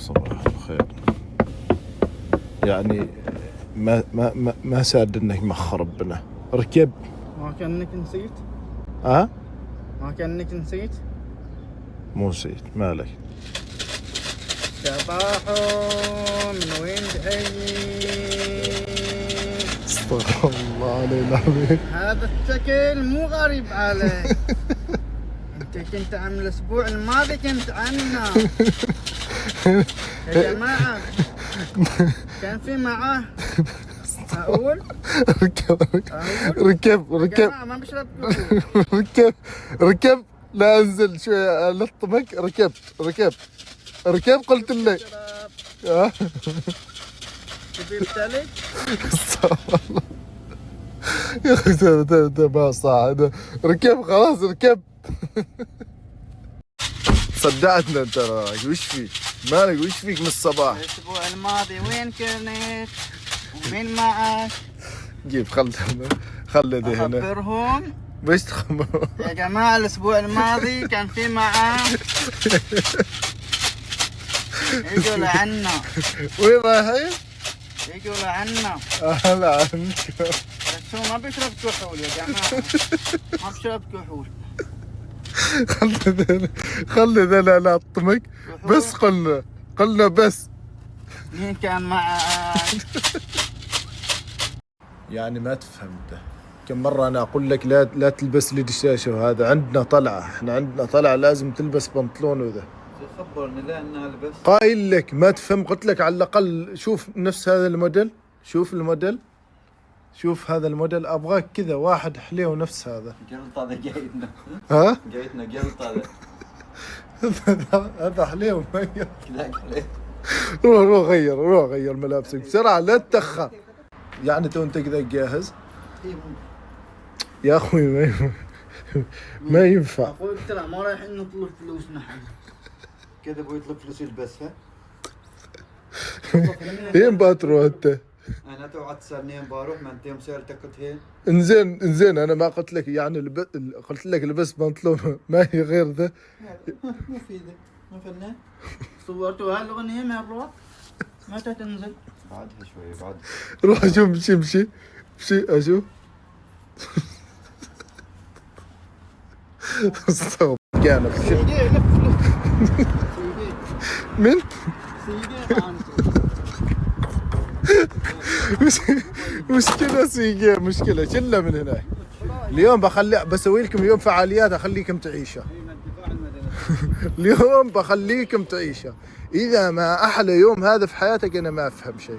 صباح الخير. يعني ما ساد انك مخر بنا. ركب. ما كأنك نسيت؟ ها؟ ما كأنك نسيت؟ مو نسيت، مالك؟ صباحو من وين جاي؟ استغفر الله علي العظيم. هذا الشكل مو غريب عليك. انت كنت عن الاسبوع الماضي كنت عنا يا جماعة. كان في معاه اقول ركب ما بشرب ركب. لا انزل شوي لطمك. ركب قلت لي. تبي التلج؟ استغفر الله يا اخي. ده ما صح. ركب خلاص ركب. صدعتنا انت. وش فيك؟ مالك وش فيك من الصباح؟ الاسبوع الماضي وين كنت؟ ومين معك؟ جيب خلي هنا. اخبرهم وش تخبرهم؟ يا جماعة الاسبوع الماضي كان في معاه يجوا لعنا. وين رايحين؟ يجوا لعنا. اهلا عنكم. بس هو ما بيشرب كحول يا جماعة. ما بيشرب كحول. خلي ذا لا لطمك. بس قلنا بس. مين كان معك؟ يعني ما تفهم انت. كم مرة انا اقول لك لا تلبس لي دشاشة. وهذا عندنا طلعة. احنا عندنا طلعة لازم تلبس بنطلون وذا. خبرني لا اني البس. قايل لك ما تفهم. قلت لك على الاقل شوف نفس هذا الموديل. شوف الموديل. شوف هذا الموديل. ابغاك كذا واحد حليه نفس هذا. قلط هذا جايتنا. ها؟ جايتنا قلط هذا. هذا حليه ومغير. كذا حليه. روح غير ملابسك بسرعة لا تتأخر. يعني تو انت كذا جاهز؟ يا اخوي ما ينفع. اقول ترى ما رايحين نطلب فلوس نحن. كذا ابغى يطلب فلوس يلبسها. وين بتروح انت؟ انا توعد تسالني بروح. ما انت يوم سالتك قلت هين. انزين انا ما قلت لك يعني قلت لك لبس بنطلون. ما هي غير ذا. مو في ذا. ما فنان. صورتوا هالاغنية مرة. متى تنزل؟ بعدها شوي بعد. روح اشوف. امشي اشوف. استغفر جانب. سيدي لف. من؟ سيدي مشكلة شلة من هناك. اليوم بسوي لكم اليوم فعاليات اخليكم تعيشها. اليوم بخليكم تعيشها. اذا ما احلى يوم هذا في حياتك انا ما افهم شيء.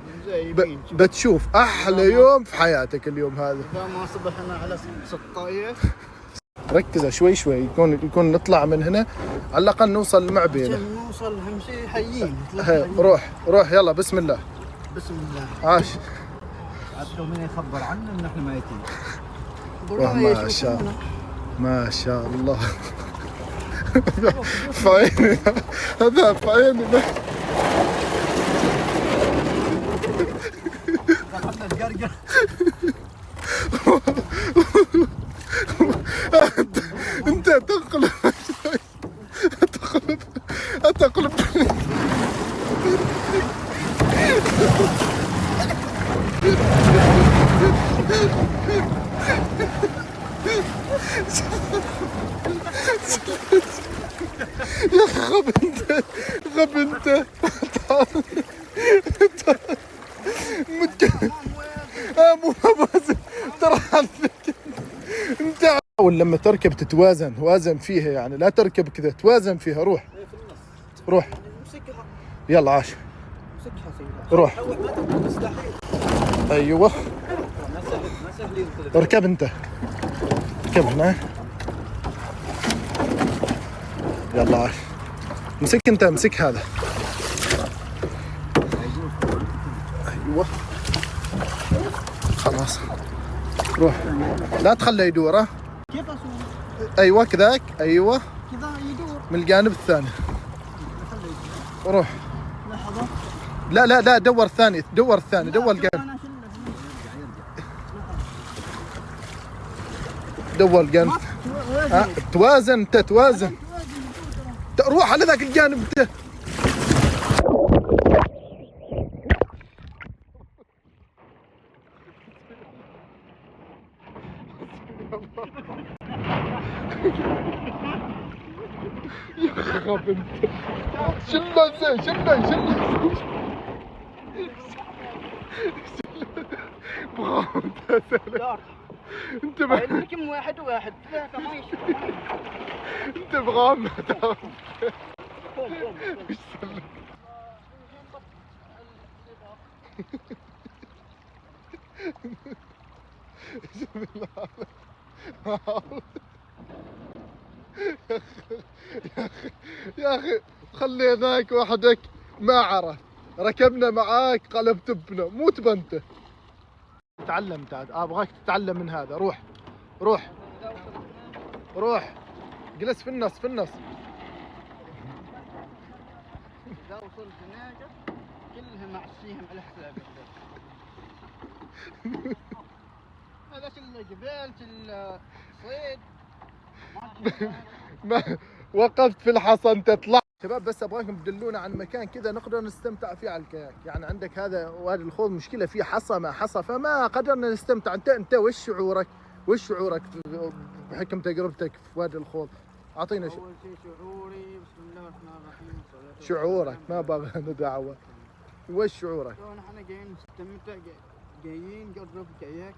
بتشوف احلى يوم في حياتك اليوم هذا. اذا ما صبحنا على 16. ركز شوي يكون نطلع من هنا على الاقل نوصل المعبينه. عشان نوصل اهم شيء حيين. روح يلا بسم الله. بسم الله. عاش. عاد من يخبر عنا ان احنا ميتين. ما شاء الله. في عيني. هذا في عيني. انت تقلب. يا غبي انت. مو ترى انت. حاول لما تركب توازن فيها. يعني لا تركب كذا. توازن فيها. روح يلا عاش. روح. ايوه اركب انت. اركب هنا. يلا عاش. امسك هذا. ايوه خلاص. روح لا تخليه يدور. كيف اسوي؟ ايوه كذاك. ايوه كذا يدور من الجانب الثاني. روح. لحظة. لا دور الثاني. دور الجانب. دور الجانب. توازن. روح على ذاك الجانب انت. تخاف انت. شله زين شله بغاوي انت لكم واحد انت بغاوي ما تعرف. يا اخي خليناك وحدك ما عرف، ركبنا معاك قلبت بنا، موت بنته. تعلم تعال، ابغاك تتعلم من هذا. روح روح روح، جلس في النص في النص. اذا وصلت هناك كلها معشيهم على حسابك. هذا كله جبال كله صيد. ما وقفت في الحصن تطلع. شباب بس ابغاكم تدلونا عن مكان كذا نقدر نستمتع فيه على الكاياك. يعني عندك هذا وادي الخوض مشكله فيه حصى ما حصى، فما قدرنا نستمتع. انت وش شعورك؟ وش شعورك بحكم تجربتك في وادي الخوض؟ اعطينا اول شيء شعوري بسم الله الرحمن الرحيم. شعورك ما بغينا دعوه. وش شعورك؟ احنا جايين نستمتع، جايين نجرب كاياك.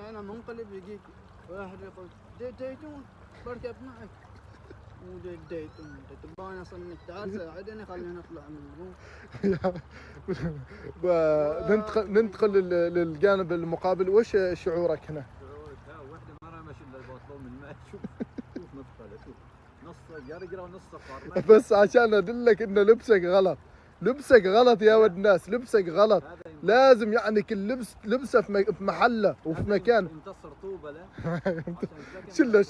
انا منقلب لقيت واحد يقول ديتون بركب معك. وديتون تبغاني اصلا تعال ساعدني خلينا نطلع من ننتقل للجانب المقابل. وش شعورك هنا؟ شعورك واحده مره ماشي الا البطلون من الماء. شوف نطلع شوف نص قرقره ونص صفار. بس عشان ادلك ان لبسك غلط، لبسك غلط يا ود الناس، لبسك غلط. لازم يعني كل لبسه في محله وفي مكان. يمتص رطوبه له. شله